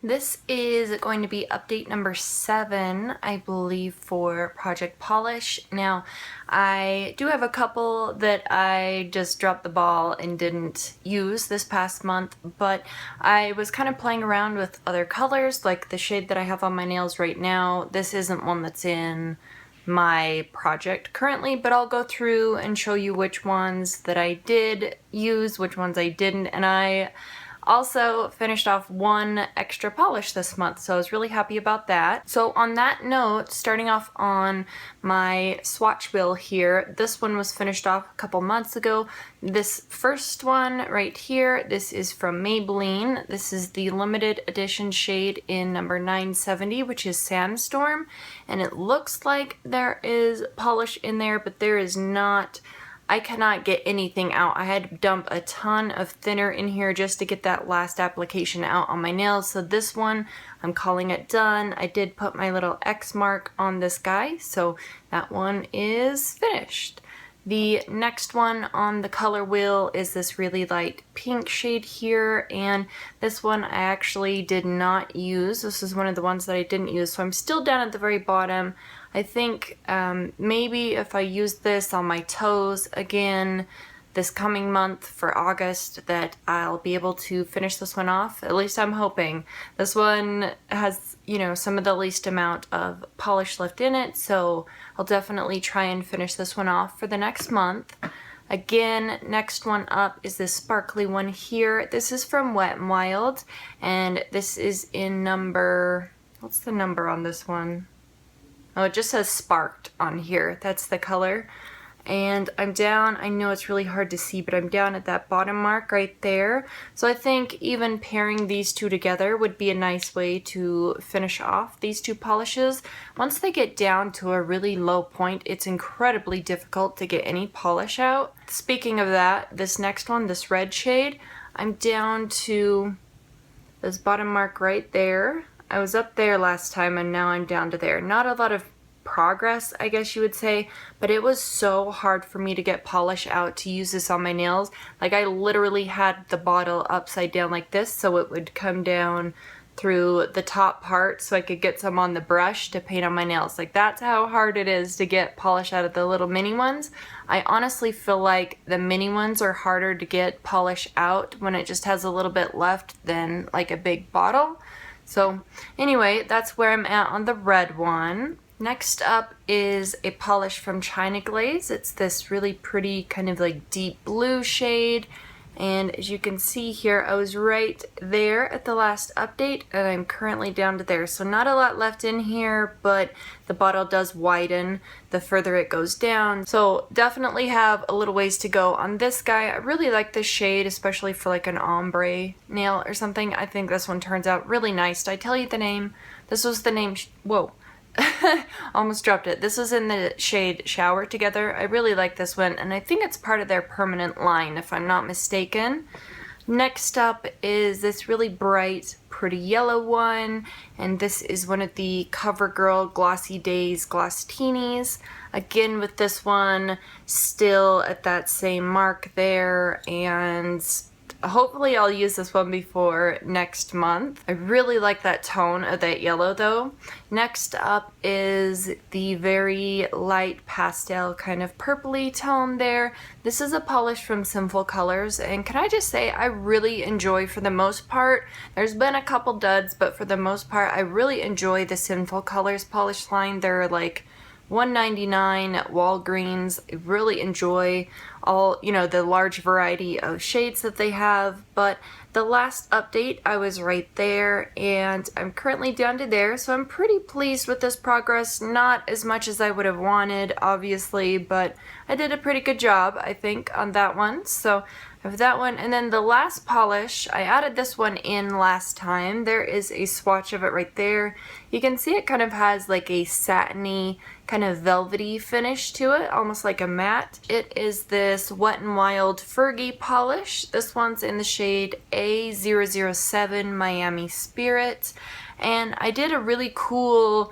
This is going to be update number 7, I believe, for Project Polish. Now, I do have a couple that I just dropped the ball and didn't use this past month, but I was kind of playing around with other colors, like the shade that I have on my nails right now. This isn't one that's in my project currently, but I'll go through and show you which ones that I did use, which ones I didn't, and I also finished off one extra polish this month, so I was really happy about that. So on that note, starting off on my swatch wheel here, this one was finished off a couple months ago. This first one right here, this is from Maybelline. This is the limited edition shade in number 970, which is Sandstorm, and it looks like there is polish in there, but there is not. I cannot get anything out. I had to dump a ton of thinner in here just to get that last application out on my nails. So this one, I'm calling it done. I did put my little X mark on this guy, so that one is finished. The next one on the color wheel is this really light pink shade here, and this one I actually did not use. This is one of the ones that I didn't use, so I'm still down at the very bottom. I think maybe if I use this on my toes again this coming month for August, that I'll be able to finish this one off. At least I'm hoping. This one has, some of the least amount of polish left in it, so I'll definitely try and finish this one off for the next month. Again, next one up is this sparkly one here. This is from Wet n Wild, and this is in number, what's the number on this one? Oh, it just says Sparked on here. That's the color. And I'm down, I know it's really hard to see, but I'm down at that bottom mark right there. So I think even pairing these two together would be a nice way to finish off these two polishes. Once they get down to a really low point, it's incredibly difficult to get any polish out. Speaking of that, this next one, this red shade, I'm down to this bottom mark right there. I was up there last time and now I'm down to there. Not a lot of progress, I guess you would say, but it was so hard for me to get polish out to use this on my nails. Like, I literally had the bottle upside down like this so it would come down through the top part so I could get some on the brush to paint on my nails. Like, that's how hard it is to get polish out of the little mini ones. I honestly feel like the mini ones are harder to get polish out when it just has a little bit left than like a big bottle. So anyway, that's where I'm at on the red one. Next up is a polish from China Glaze. It's this really pretty kind of like deep blue shade. And as you can see here, I was right there at the last update and I'm currently down to there. So not a lot left in here, but the bottle does widen the further it goes down. So definitely have a little ways to go on this guy. I really like this shade, especially for like an ombre nail or something. I think this one turns out really nice. Did I tell you the name? This was the name, whoa. Almost dropped it. This was in the shade Shower Together. I really like this one, and I think it's part of their permanent line, if I'm not mistaken. Next up is this really bright, pretty yellow one, and this is one of the Covergirl Glosstinis. Again, with this one, still at that same mark there, and hopefully I'll use this one before next month. I really like that tone of that yellow though. Next up is the very light pastel kind of purpley tone there. This is a polish from Sinful colors, and can I just say I really enjoy, for the most part, there's been a couple duds, but for the most part I really enjoy the Sinful colors polish line. They're like $1.99 at Walgreens. I really enjoy all, the large variety of shades that they have, but the last update I was right there and I'm currently down to there, so I'm pretty pleased with this progress. Not as much as I would have wanted, obviously, but I did a pretty good job, I think, on that one. So I have that one, and then the last polish, I added this one in last time. There is a swatch of it right there. You can see it kind of has like a satiny, kind of velvety finish to it, almost like a matte. It is this Wet n Wild Fergie polish. This one's in the shade A007 Miami Spirit, and I did a really cool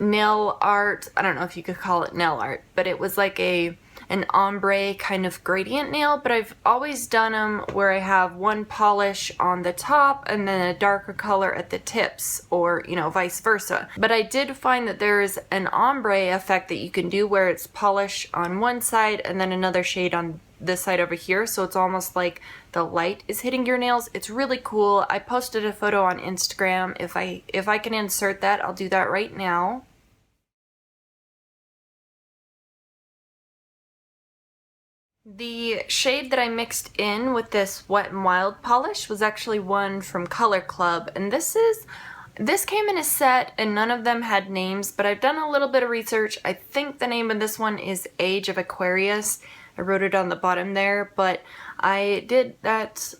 nail art, I don't know if you could call it nail art, but it was like a an ombre kind of gradient nail, but I've always done them where I have one polish on the top and then a darker color at the tips, or you know, vice versa. But I did find that there's an ombre effect that you can do where it's polish on one side and then another shade on this side over here, so it's almost like the light is hitting your nails. It's really cool. I posted a photo on Instagram. If I can insert that, I'll do that right now. The shade that I mixed in with this Wet n Wild polish was actually one from Color Club, and this came in a set and none of them had names, but I've done a little bit of research. I think the name of this one is Age of Aquarius. I wrote it on the bottom there, but I did that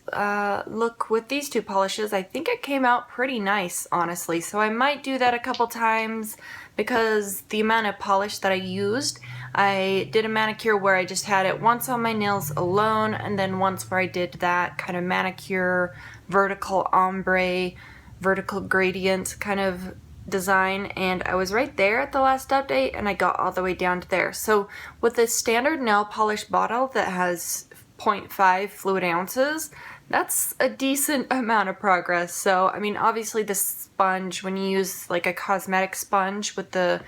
look with these two polishes. I think it came out pretty nice, honestly, so I might do that a couple times because the amount of polish that I used, I did a manicure where I just had it once on my nails alone, and then once where I did that kind of manicure, vertical ombre, vertical gradient kind of design, and I was right there at the last update and I got all the way down to there. So with this standard nail polish bottle that has 0.5 fluid ounces, that's a decent amount of progress. So I mean, obviously the sponge, when you use like a cosmetic sponge with the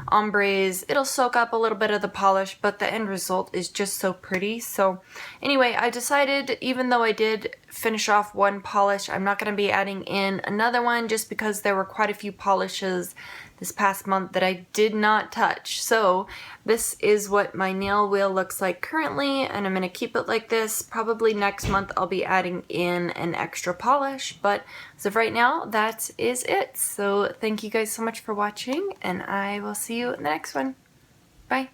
ombres, it'll soak up a little bit of the polish, but the end result is just so pretty. So anyway, I decided, even though I did finish off one polish, I'm not going to be adding in another one just because there were quite a few polishes this past month that I did not touch. So this is what my nail wheel looks like currently, and I'm going to keep it like this. Probably next month I'll be adding in an extra polish, but as of right now, that is it. So thank you guys so much for watching, and I will see you in the next one. Bye.